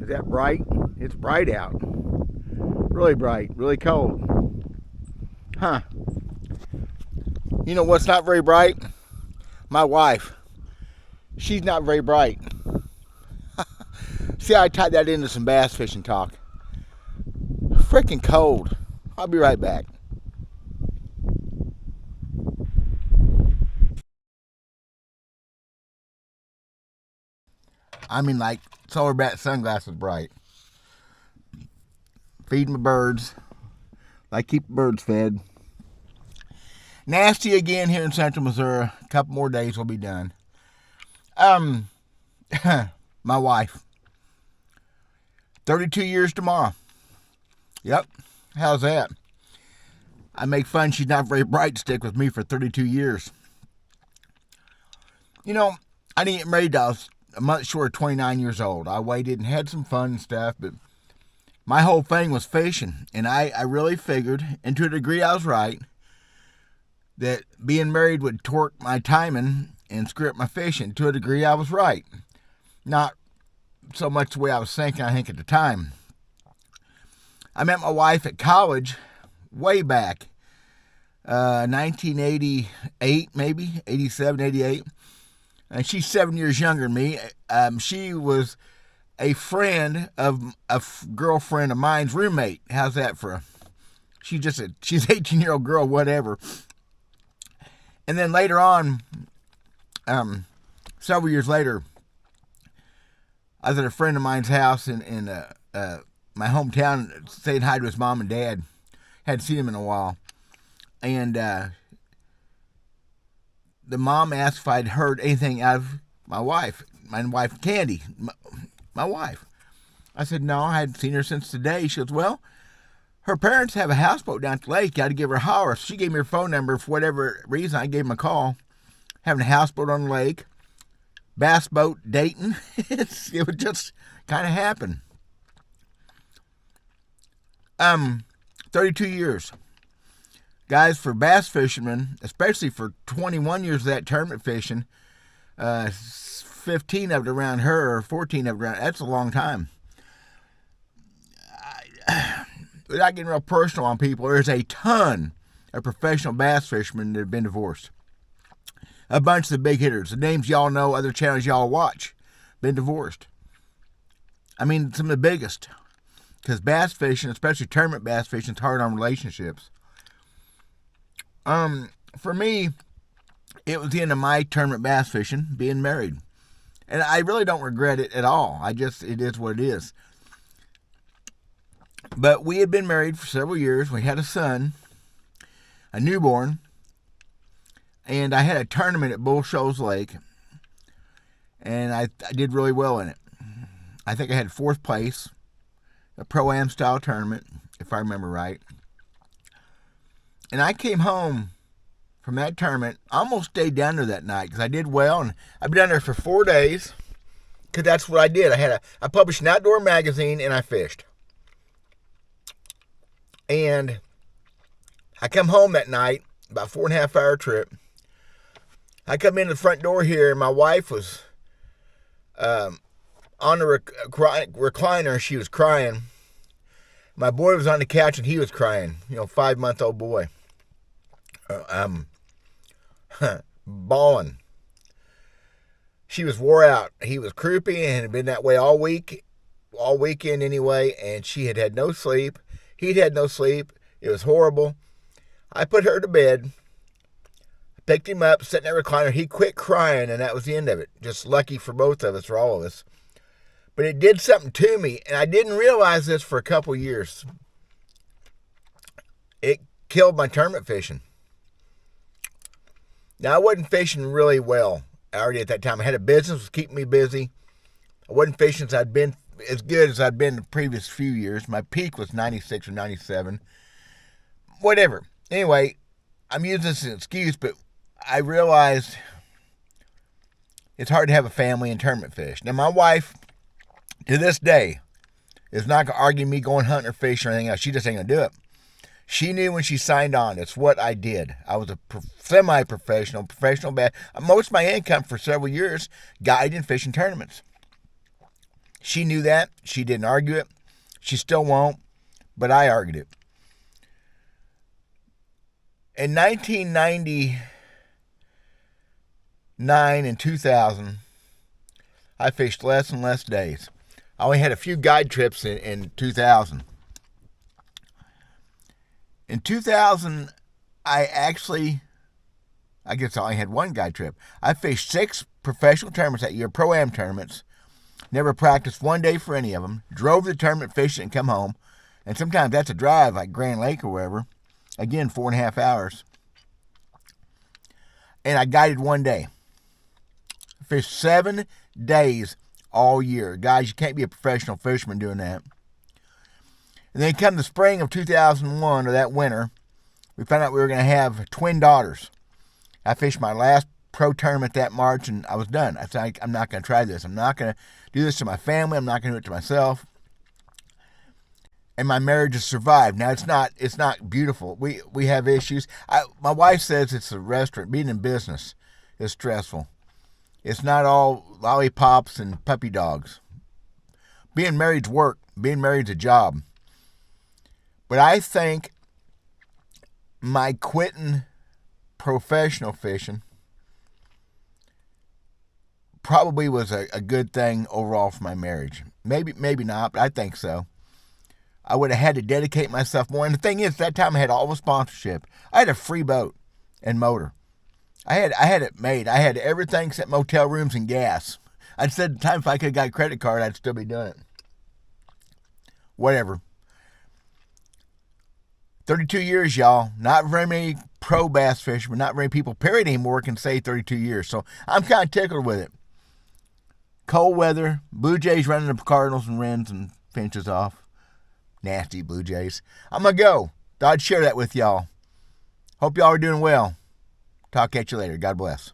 Is that bright? It's bright out. Really bright, really cold. Huh. You know what's not very bright? My wife. She's not very bright. See, I tied that into some bass fishing talk. Freaking cold. I'll be right back. I mean, like solar bat sunglasses bright. Feed my birds. I keep birds fed. Nasty again here in central Missouri. A couple more days will be done. My wife. 32 years tomorrow. Yep. How's that? I make fun she's not very bright to stick with me for 32 years. You know, I didn't get married till I was a month short of 29 years old. I waited and had some fun and stuff, but my whole thing was fishing. And I really figured, and to a degree I was right, that being married would torque my timing and screw up my fishing. To a degree I was right. Not so much the way I was thinking, I think, at the time. I met my wife at college way back, 1988 maybe, 87, 88. And she's 7 years younger than me. She was a friend of a girlfriend of mine's roommate. How's that for she's 18-year-old girl, whatever. And then later on, several years later, I was at a friend of mine's house in my hometown, saying hi to his mom and dad. Hadn't seen him in a while. And the mom asked if I'd heard anything out of my wife Candy, my wife. I said, no, I hadn't seen her since today. She goes, well, her parents have a houseboat down at the lake. You got to give her a holler. So she gave me her phone number. For whatever reason, I gave him a call. Having a houseboat on the lake, bass boat, dating. It would just kind of happen. 32 years. Guys, for bass fishermen, especially for 21 years of that tournament fishing, 15 of it around her, or 14 of it around, that's a long time. Without getting real personal on people, there's a ton of professional bass fishermen that have been divorced. A bunch of the big hitters, the names y'all know, other channels y'all watch, been divorced. I mean, some of the biggest. Because bass fishing, especially tournament bass fishing, is hard on relationships. For me, it was the end of my tournament bass fishing, being married. And I really don't regret it at all. It is what it is. But we had been married for several years. We had a son, a newborn. And I had a tournament at Bull Shoals Lake. And I did really well in it. I think I had fourth place. A Pro-Am style tournament, if I remember right. And I came home from that tournament. I almost stayed down there that night because I did well. And I've been down there for 4 days because that's what I did. I published an outdoor magazine and I fished. And I come home that night, about 4.5 hour trip. I come in the front door here and my wife was on the recliner. She was crying. My boy was on the couch and he was crying. 5-month-old boy. Bawling. She was wore out. He was croupy and had been that way all weekend anyway, and she had no sleep. He'd had no sleep. It was horrible. I put her to bed, picked him up, sat in that recliner. He quit crying, and that was the end of it. Just lucky for both of us, for all of us. But it did something to me, and I didn't realize this for a couple years. It killed my tournament fishing. Now, I wasn't fishing really well already at that time. I had a business that was keeping me busy. I wasn't fishing as good as I'd been the previous few years. My peak was 96 or 97. Whatever. Anyway, I'm using this as an excuse, but I realized it's hard to have a family and tournament fish. Now, my wife, to this day, is not going to argue me going hunting or fishing or anything else. She just ain't going to do it. She knew when she signed on. It's what I did. I was a semi-professional, professional bass. Most of my income for several years guided in fishing tournaments. She knew that. She didn't argue it. She still won't, but I argued it. In 1999 and 2000, I fished less and less days. I only had a few guide trips in 2000. In 2000, I guess I only had one guide trip. I fished 6 professional tournaments that year, Pro-Am tournaments. Never practiced one day for any of them. Drove the tournament, fished it, and come home. And sometimes that's a drive, like Grand Lake or wherever. Again, 4.5 hours. And I guided one day. Fished 7 days all year. Guys, you can't be a professional fisherman doing that. And then come the spring of 2001, or that winter, we found out we were going to have twin daughters. I fished my last pro tournament that March, and I was done. I said, I'm not going to try this. I'm not going to do this to my family. I'm not going to do it to myself. And my marriage has survived. Now, it's not beautiful. We have issues. My wife says it's a restaurant. Being in business is stressful. It's not all lollipops and puppy dogs. Being married's work. Being married's a job. But I think my quitting professional fishing probably was a good thing overall for my marriage. Maybe not, but I think so. I would have had to dedicate myself more. And the thing is, that time I had all the sponsorship. I had a free boat and motor. I had it made. I had everything except motel rooms and gas. I said at the time if I could have got a credit card, I'd still be doing it. Whatever. 32 years, y'all. Not very many pro bass fishermen, not very many people, period, anymore can say 32 years. So I'm kind of tickled with it. Cold weather, Blue Jays running the Cardinals and Wrens and Finches off. Nasty Blue Jays. I'm going to go. Thought I'd share that with y'all. Hope y'all are doing well. Talk at you later. God bless.